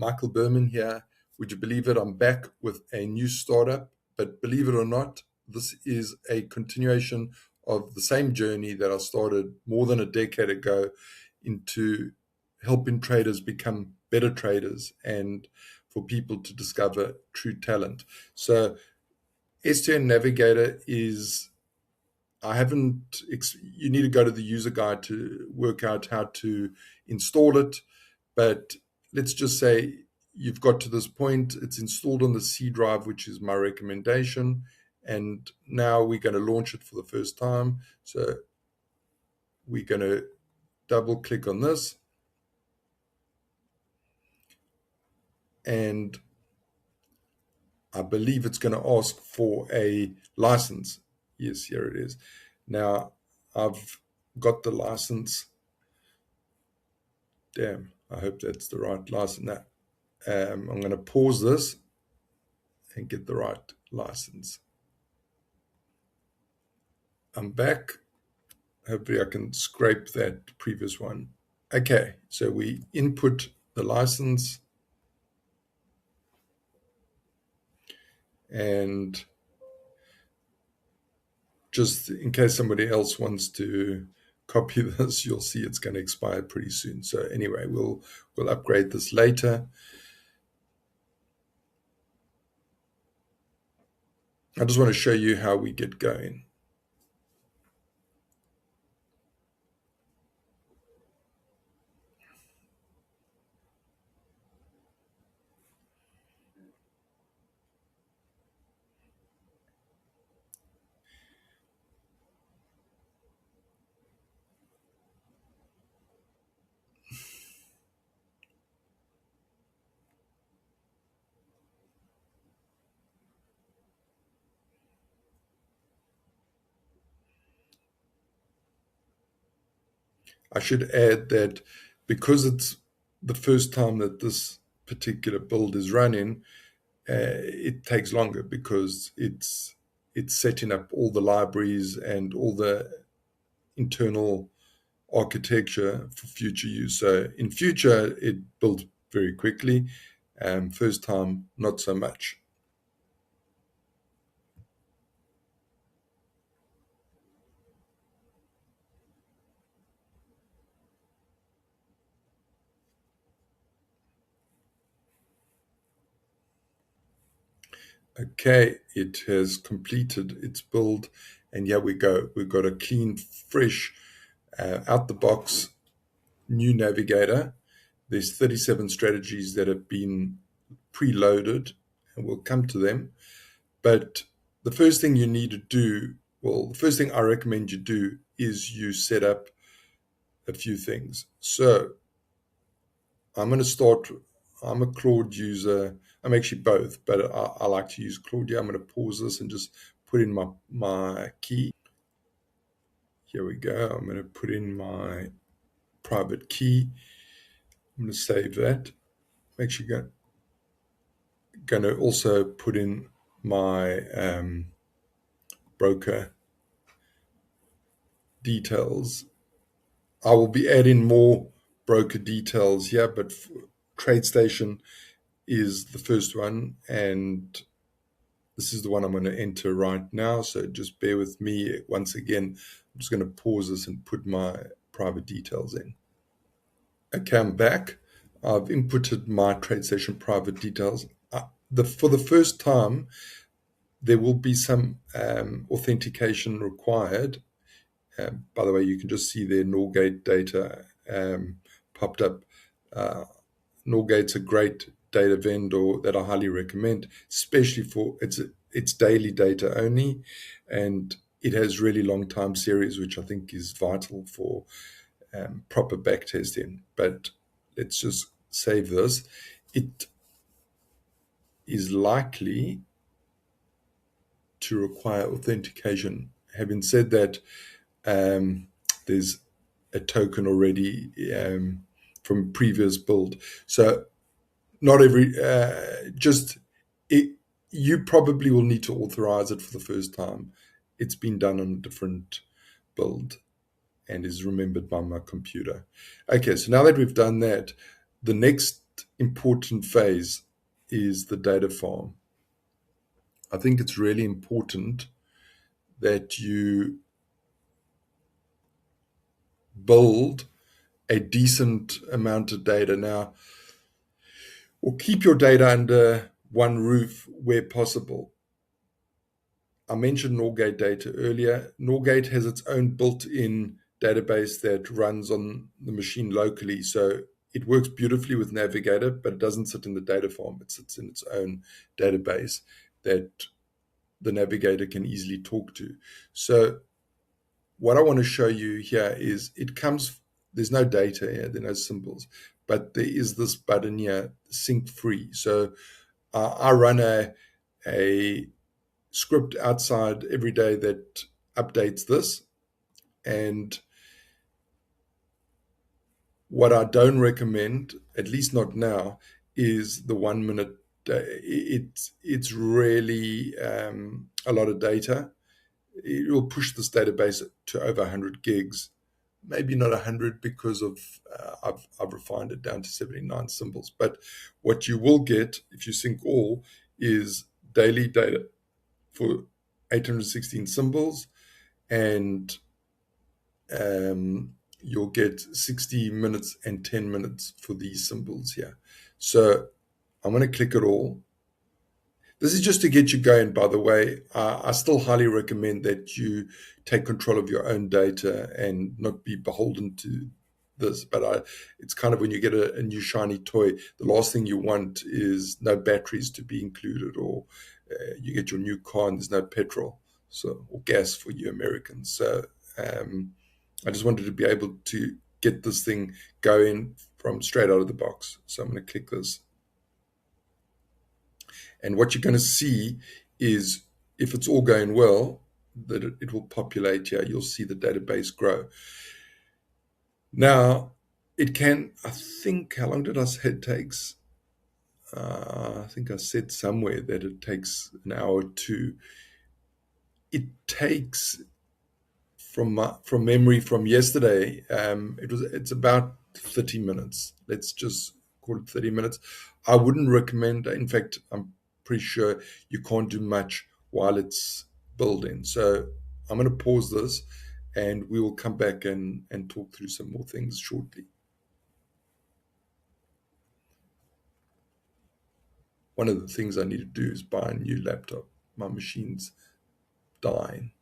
Michael Berman here. Would you believe it? I'm back with a new startup, but believe it or not, this is a continuation of the same journey that I started more than a decade ago into helping traders become better traders and for people to discover true talent. So S2N Navigator is, I haven't, you need to go to the user guide to work out how to install it. But let's just say you've got to this point, it's installed on the C drive, which is my recommendation. And now we're going to launch it for the first time. So we're going to double click on this. And I believe it's going to ask for a license. Yes, here it is. Now I've got the license. Damn, I hope that's the right license. Now, I'm going to pause this and get the right license. I'm back. Hopefully I can scrape that previous one. Okay, so we input the license and just in case somebody else wants to copy this, you'll see it's going to expire pretty soon. So anyway, we'll upgrade this later. I just want to show you how we get going. I should add that because it's the first time that this particular build is running, it takes longer because it's setting up all the libraries and all the internal architecture for future use. So in future, it builds very quickly. First time, not so much. Okay, it has completed its build, and here we go. We've got a clean, fresh, out the box new navigator. There's 37 strategies that have been preloaded, and we'll come to them. But the first thing you need to do, well, the first thing I recommend you do is you set up a few things. So I'm going to start. I'm a Claude user. I'm actually both, but I like to use Claude. I'm going to pause this and just put in my key. Here we go. I'm going to put in my private key. I'm going to save that. I'm actually going to also put in my broker details. I will be adding more broker details here, but TradeStation is the first one, and this is the one I'm going to enter right now. So just bear with me. Once again, I'm just going to pause this and put my private details in. Okay, I'm back. I've inputted my TradeStation private details. For the first time, there will be some authentication required. By the way, you can just see their Norgate data popped up. Norgate's a great data vendor that I highly recommend, especially for it's daily data only, and it has really long time series, which I think is vital for proper backtesting. But let's just save this. It is likely to require authentication. Having said that, there's a token already from previous build. So not every, you probably will need to authorize it for the first time. It's been done on a different build and is remembered by my computer. Okay, so now that we've done that, the next important phase is the data farm. I think it's really important that you build a decent amount of data now, or keep your data under one roof where possible. I mentioned Norgate data earlier. Norgate has its own built-in database that runs on the machine locally. So it works beautifully with Navigator, but it doesn't sit in the data farm. It sits in its own database that the Navigator can easily talk to. So what I want to show you here is there's no data here, there are no symbols, but there is this button here, sync free. So I run a script outside every day that updates this. And what I don't recommend, at least not now, is the 1 minute. It's really a lot of data. It will push this database to over 100 gigs, maybe not 100 because of I've refined it down to 79 symbols. But what you will get if you sync all is daily data for 816 symbols, and you'll get 60 minutes and 10 minutes for these symbols here. So I'm going to click it all. This is just to get you going, by the way. I still highly recommend that you take control of your own data and not be beholden to this. But it's kind of when you get a new shiny toy, the last thing you want is no batteries to be included, or you get your new car and there's no petrol, or gas for you Americans. So I just wanted to be able to get this thing going from straight out of the box. So I'm going to click this. And what you're going to see is, if it's all going well, that it will populate here. You'll see the database grow. Now, it can, I think, how long did I say it takes? I think I said somewhere that it takes an hour or two. It takes, from memory from yesterday, it's about 30 minutes. Let's just call it 30 minutes. I wouldn't recommend, in fact, I'm pretty sure you can't do much while it's building. So I'm going to pause this and we will come back and talk through some more things shortly. One of the things I need to do is buy a new laptop. My machine's dying.